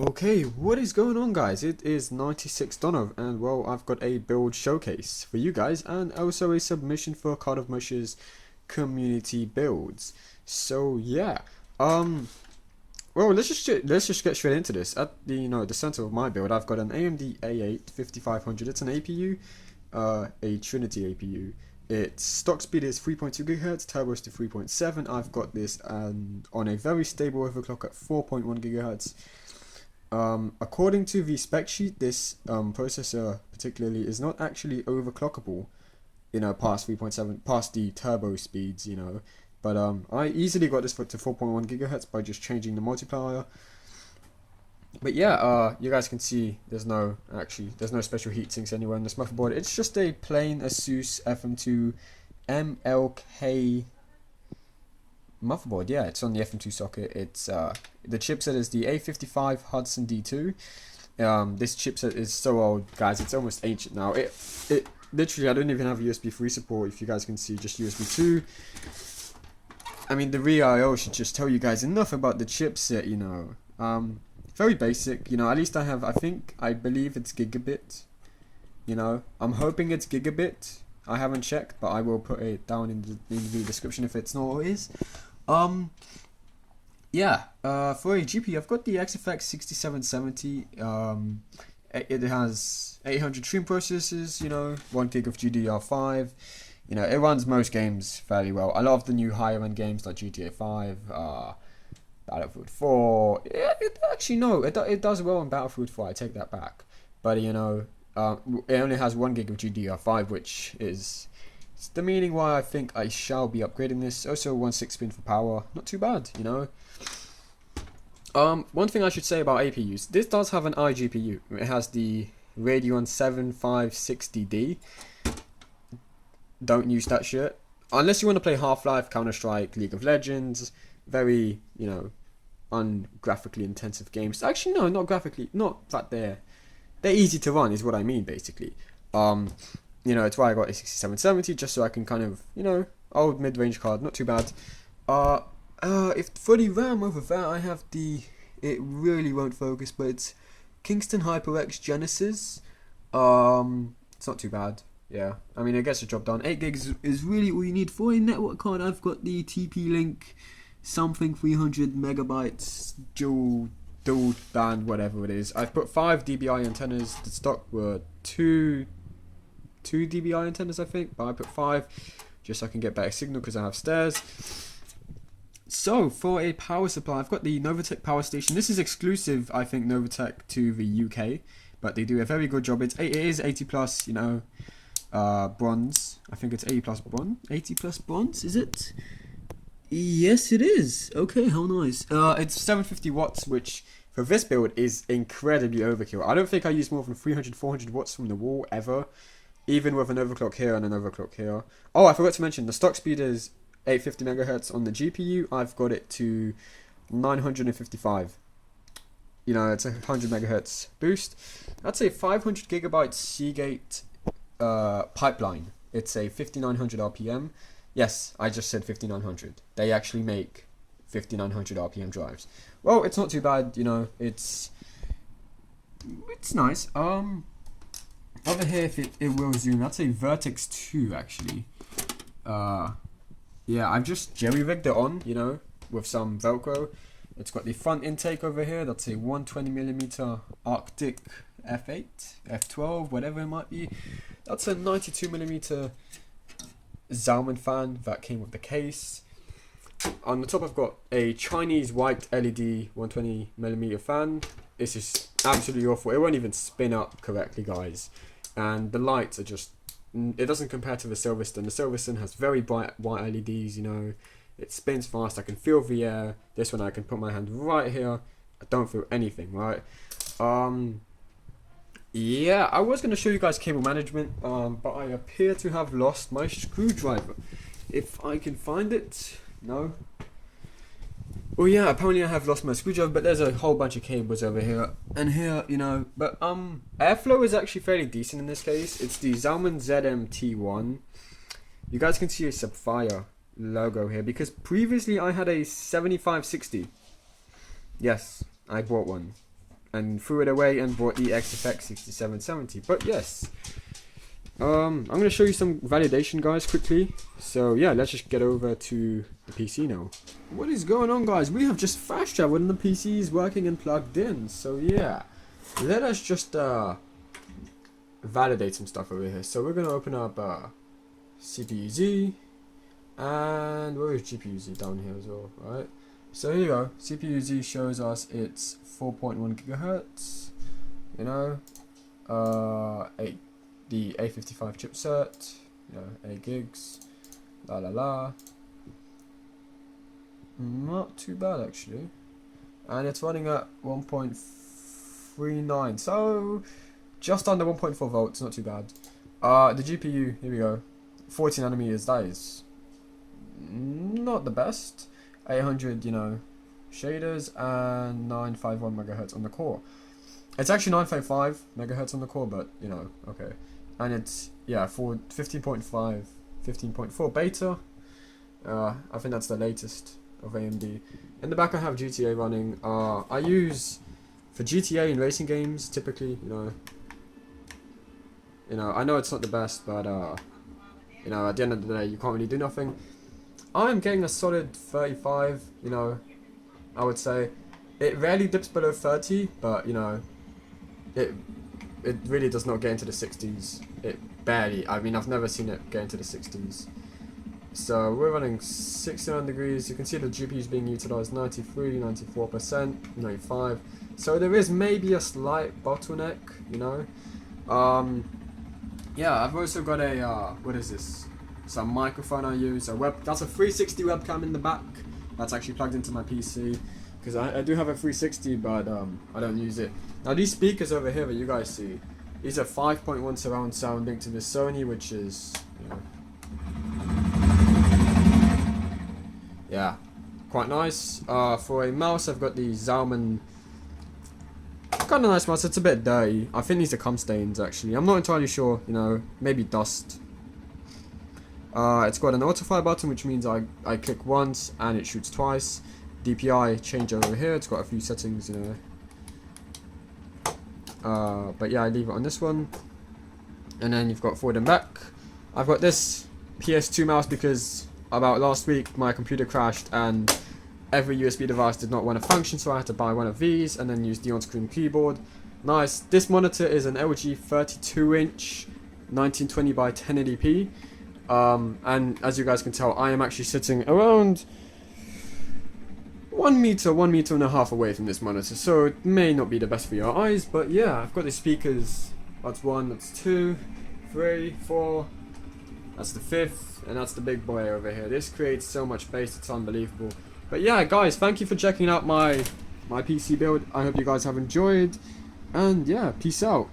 Okay, what is going on, guys? It is 96donov's, and well, I've got a build showcase for you guys and also a submission for Card of Mush's community builds. So yeah, well, let's just get straight into this. At the center of my build, I've got an AMD A8 5500. It's an APU, a Trinity APU. Its stock speed is 3.2 GHz, turbo is to 3.7. I've got this on a very stable overclock at 4.1 GHz. According to the spec sheet, this processor particularly is not actually overclockable, past 3.7, past the turbo speeds, But I easily got this to 4.1 GHz by just changing the multiplier. But yeah, you guys can see there's no special heat sinks anywhere on this motherboard. It's just a plain Asus F2A MLK motherboard. Yeah, it's on the FM2 socket. It's the chipset is the A55 Hudson D2. This chipset is so old, guys. It's almost ancient now. It literally, I don't even have USB 3 support. If you guys can see, just USB 2. I mean, the re-IO should just tell you guys enough about the chipset. Very basic. At least I believe it's gigabit. I'm hoping it's gigabit. I haven't checked, but I will put it down in the description if it's not or is. Yeah, for a GPU, I've got the XFX 6770. It has 800 stream processors, 1 gig of GDDR5. It runs most games fairly well. I love the new higher end games like GTA 5, Battlefield 4. It does well on Battlefield 4. I take that back. But it only has 1 gig of GDDR5, which is the meaning why I think I shall be upgrading this. Also 1/6 pin for power, not too bad, One thing I should say about APUs, this does have an iGPU. It has the Radeon 7560D. Don't use that shit unless you want to play Half-Life, Counter-Strike, League of Legends, very ungraphically intensive games. Actually, no, not graphically, not that they're easy to run is what I mean, basically. It's why I got a 6770, just so I can kind of, old mid-range card, not too bad. If for the RAM over there, I have it really won't focus, but it's Kingston Hyper X Genesis. It's not too bad. Yeah, I mean, it gets the job done. 8 gigs is really all you need for a network card. I've got the TP-Link something 300 megabytes dual band, whatever it is. I've put 5 dBi antennas. The stock were 2 dBi antennas, I think, but I put 5 just so I can get better signal because I have stairs. So for a power supply, I've got the Novatech power station. This is exclusive, I think, Novatech to the UK, but they do a very good job. It is 80 plus, bronze. I think it's 80 plus bronze. 80 plus bronze, is it? Yes, it is. Okay, how nice. It's 750 watts, which for this build is incredibly overkill. I don't think I use more than 300, 400 watts from the wall ever, even with an overclock here and an overclock here. Oh, I forgot to mention, the stock speed is 850 megahertz on the GPU. I've got it to 955. It's a 100 megahertz boost. That's a 500 gigabyte Seagate pipeline. It's a 5900 RPM. Yes, I just said 5900. They actually make 5900 RPM drives. Well, it's not too bad, it's nice. Over here, if it will zoom, that's a Vertex 2 actually. Yeah, I've just jerry-rigged it on, with some Velcro. It's got the front intake over here. That's a 120mm Arctic F8, F12, whatever it might be. That's a 92mm Zalman fan that came with the case. On the top, I've got a Chinese white LED 120mm fan. This is absolutely awful. It won't even spin up correctly, guys. And the lights are just, it doesn't compare to the Silverstone. The Silverstone has very bright white LEDs, It spins fast. I can feel the air. This one, I can put my hand right here. I don't feel anything, right? Yeah, I was going to show you guys cable management, but I appear to have lost my screwdriver. If I can find it. No. Well, yeah, apparently I have lost my screwdriver, but there's a whole bunch of cables over here and here, But airflow is actually fairly decent in this case. It's the Zalman ZM-T1. You guys can see a Sapphire logo here because previously I had a 7560. Yes, I bought one. and threw it away and bought the XFX 6770. But yes, I'm going to show you some validation, guys, quickly. So yeah, let's just get over to the PC now. What is going on, guys? We have just fast traveled and the PC is working and plugged in. So yeah, let us just validate some stuff over here. So we're going to open up CPU-Z, and where is GPU-Z? Down here as well, right? So here you go. CPU-Z shows us it's 4.1 gigahertz. You know, the A55 chipset. You know, 8 gigs. La la la. Not too bad actually. And it's running at 1.39. So just under 1.4 volts. Not too bad. The GPU. Here we go. 40 nanometers. That is not the best. 800, you know, shaders, and 951 megahertz on the core. It's actually 955 megahertz on the core, but you know, okay. And it's, yeah, for 15.5, 15.4 beta. I think that's the latest of AMD. In the back I have GTA running. I use for GTA and racing games typically. You know, I know it's not the best, but you know, at the end of the day, you can't really do nothing. I'm getting a solid 35, you know, I would say. It rarely dips below 30, but, you know, it really does not get into the 60s. It barely, I mean, I've never seen it get into the 60s. So, we're running 69 degrees. You can see the GPU is being utilized 93, 94%, 95. So, there is maybe a slight bottleneck, you know. Yeah, I've also got a, what is this? Some microphone I use, that's a 360 webcam in the back. That's actually plugged into my PC, because I do have a 360, but I don't use it. Now these speakers over here that you guys see, these are 5.1 surround sound linked to the Sony, which is, you know, yeah, quite nice. For a mouse, I've got the Zalman. Kind of nice mouse. It's a bit dirty. I think these are cum stains actually. I'm not entirely sure. You know, maybe dust. It's got an autofire button, which means I click once and it shoots twice. DPI change over here. It's got a few settings, you know. But yeah, I leave it on this one. And then you've got forward and back. I've got this PS2 mouse because about last week my computer crashed and every USB device did not want to function, so I had to buy one of these and then use the on-screen keyboard. Nice. This monitor is an LG 32-inch 1920 by 1080p. And as you guys can tell, I am actually sitting around 1 meter and a half away from this monitor, so it may not be the best for your eyes, but yeah, I've got the speakers. That's 1, that's 2, 3, 4, that's the 5th, and that's the big boy over here. This creates so much bass, it's unbelievable. But yeah, guys, thank you for checking out my PC build. I hope you guys have enjoyed, and yeah, peace out.